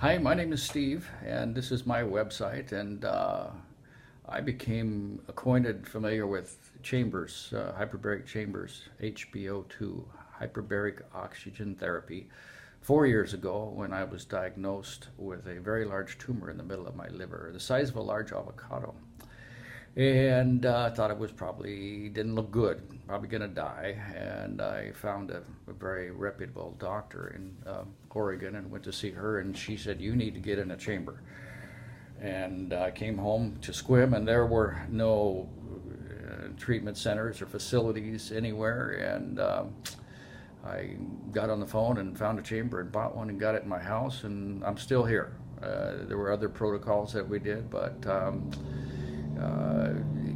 Hi, my name is Steve, and this is my website. And I became familiar with chambers, hyperbaric chambers, HBO2, hyperbaric oxygen therapy, 4 years ago when I was diagnosed with a very large tumor in the middle of my liver, the size of a large avocado. And I thought it was probably didn't look good, probably going to die. And I found a very reputable doctor in Oregon and went to see her, and she said, "You need to get in a chamber." And I came home to Squim, and there were no treatment centers or facilities anywhere. And I got on the phone and found a chamber and bought one and got it in my house, and I'm still here. There were other protocols that we did, but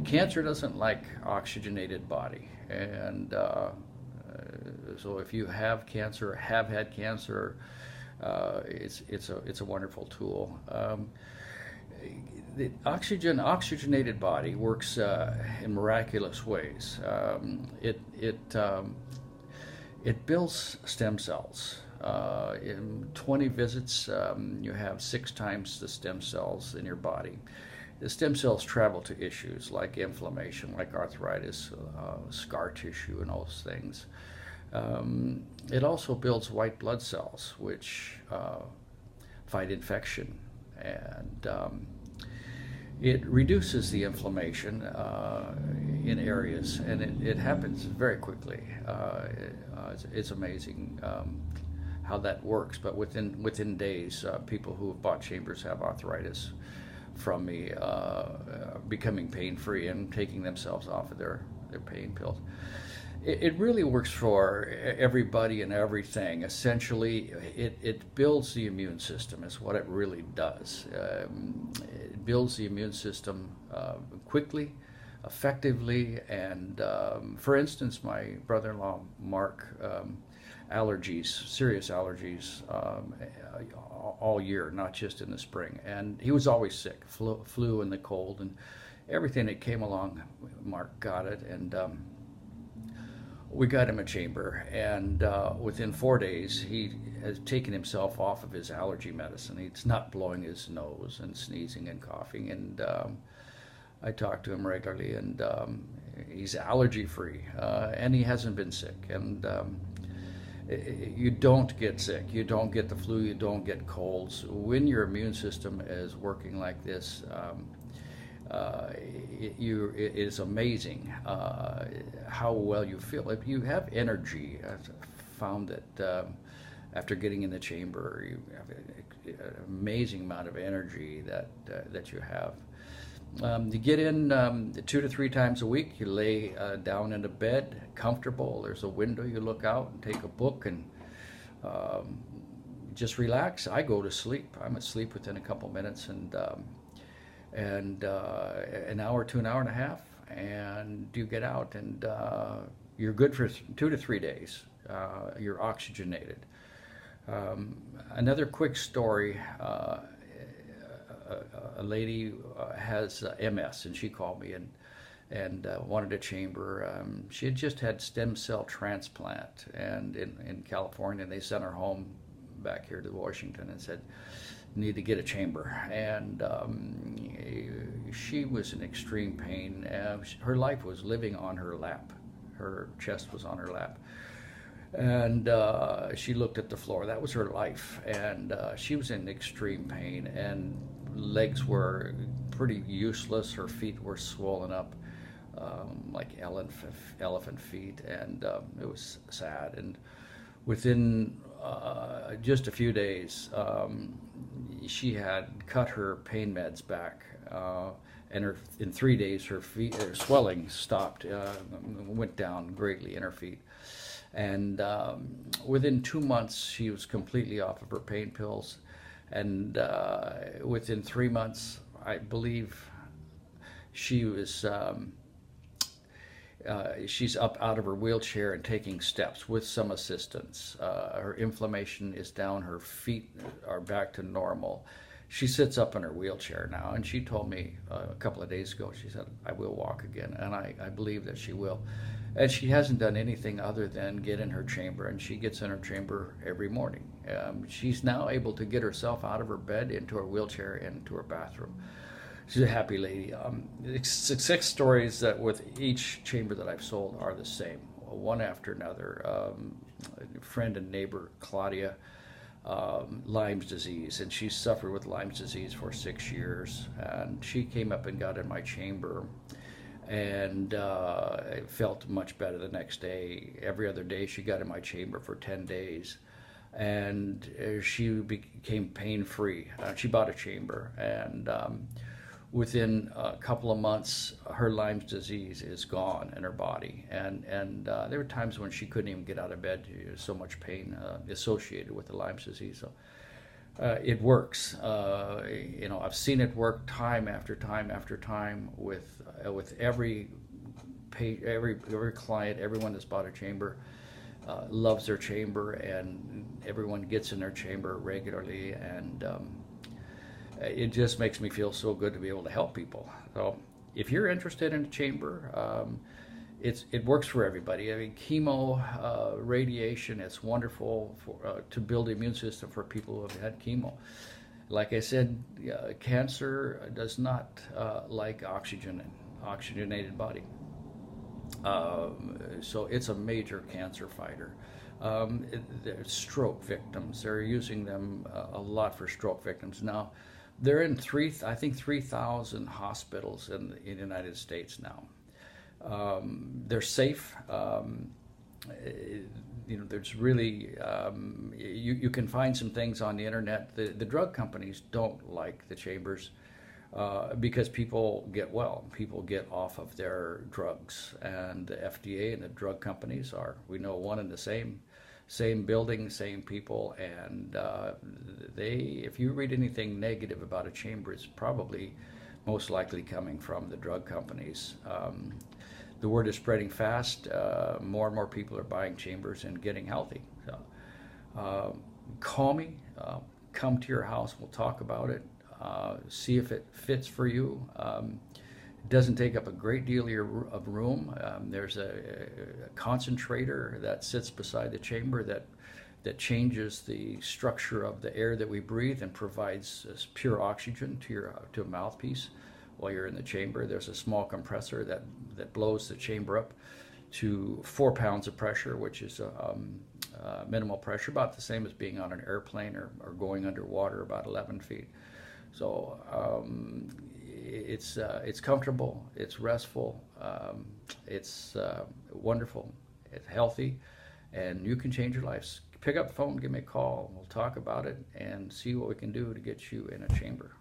cancer doesn't like oxygenated body, and so if you have cancer, have had cancer, it's a wonderful tool. The oxygenated body works in miraculous ways. It builds stem cells. In 20 visits, you have 6 times the stem cells in your body. The stem cells travel to issues like inflammation, like arthritis, scar tissue, and those things. It also builds white blood cells, which fight infection, and it reduces the inflammation in areas, and it happens very quickly. It's amazing how that works, but within days, people who have bought chambers have arthritis from me becoming pain-free and taking themselves off of their pain pills. It really works for everybody and everything. Essentially, it builds the immune system is what it really does. It builds the immune system quickly, effectively, and for instance, my brother-in-law, Mark, serious allergies, all year, not just in the spring. And he was always sick, flu and the cold, and everything that came along, Mark got it, and we got him a chamber. And within 4 days, he has taken himself off of his allergy medicine. He's not blowing his nose and sneezing and coughing. And I talk to him regularly, and he's allergy-free, and he hasn't been sick. And you don't get sick, you don't get the flu, you don't get colds. When your immune system is working like this, it is amazing how well you feel. If you have energy, I've found that after getting in the chamber, you have an amazing amount of energy that you have. You get in 2 to 3 times a week. You lay down in a bed, comfortable. There's a window. You look out and take a book and just relax. I go to sleep. I'm asleep within a couple minutes, and an hour to an hour and a half, and you get out, and you're good for 2 to 3 days. You're oxygenated. Another quick story. A lady has MS, and she called me and wanted a chamber. She had just had stem cell transplant, and in California, they sent her home back here to Washington and said, "You need to get a chamber." And she was in extreme pain. Her life was living on her lap. Her chest was on her lap. And she looked at the floor. That was her life. And she was in extreme pain, and legs were pretty useless. Her feet were swollen up like elephant feet, and it was sad. And within just a few days, she had cut her pain meds back, and in 3 days her swelling stopped, went down greatly in her feet. And within 2 months, she was completely off of her pain pills. And within 3 months, I believe she was, she's up out of her wheelchair and taking steps with some assistance. Her inflammation is down, her feet are back to normal. she sits up in her wheelchair now, and she told me a couple of days ago, she said, I will walk again, and I believe that she will. And she hasn't done anything other than get in her chamber, and she gets in her chamber every morning. She's now able to get herself out of her bed, into her wheelchair, and into her bathroom. She's a happy lady. Success stories that with each chamber that I've sold are the same, one after another. A friend and neighbor, Claudia, Lyme's disease, and she suffered with Lyme's disease for 6 years, and she came up and got in my chamber, and felt much better the next day. Every other day she got in my chamber for 10 days, and she became pain-free. She bought a chamber, and within a couple of months, her Lyme's disease is gone in her body. And there were times when she couldn't even get out of bed. So much pain associated with the Lyme's disease. So it works. I've seen it work time after time after time with every client, everyone that's bought a chamber. Loves their chamber, and everyone gets in their chamber regularly, and it just makes me feel so good to be able to help people. So if you're interested in a chamber, it works for everybody. I mean, chemo, radiation, it's wonderful to build the immune system for people who have had chemo. Like I said, cancer does not like oxygenated body. So it's a major cancer fighter. Stroke victims, they're using them a lot for stroke victims. Now, they're in 3,000 hospitals in the United States now. They're safe. There's really, you can find some things on the internet. The drug companies don't like the chambers because people get well. People get off of their drugs, and the FDA and the drug companies are, we know, one and the same building, same people, and if you read anything negative about a chamber, it's probably most likely coming from the drug companies. The word is spreading fast. More and more people are buying chambers and getting healthy. So, call me, come to your house, we'll talk about it, see if it fits for you. It doesn't take up a great deal of room. There's a concentrator that sits beside the chamber that changes the structure of the air that we breathe and provides pure oxygen to a mouthpiece while you're in the chamber. There's a small compressor that blows the chamber up to 4 pounds of pressure, which is minimal pressure, about the same as being on an airplane or going underwater, about 11 feet. So it's comfortable, it's restful, it's wonderful, it's healthy, and you can change your life. Pick up the phone, give me a call, we'll talk about it and see what we can do to get you in a chamber.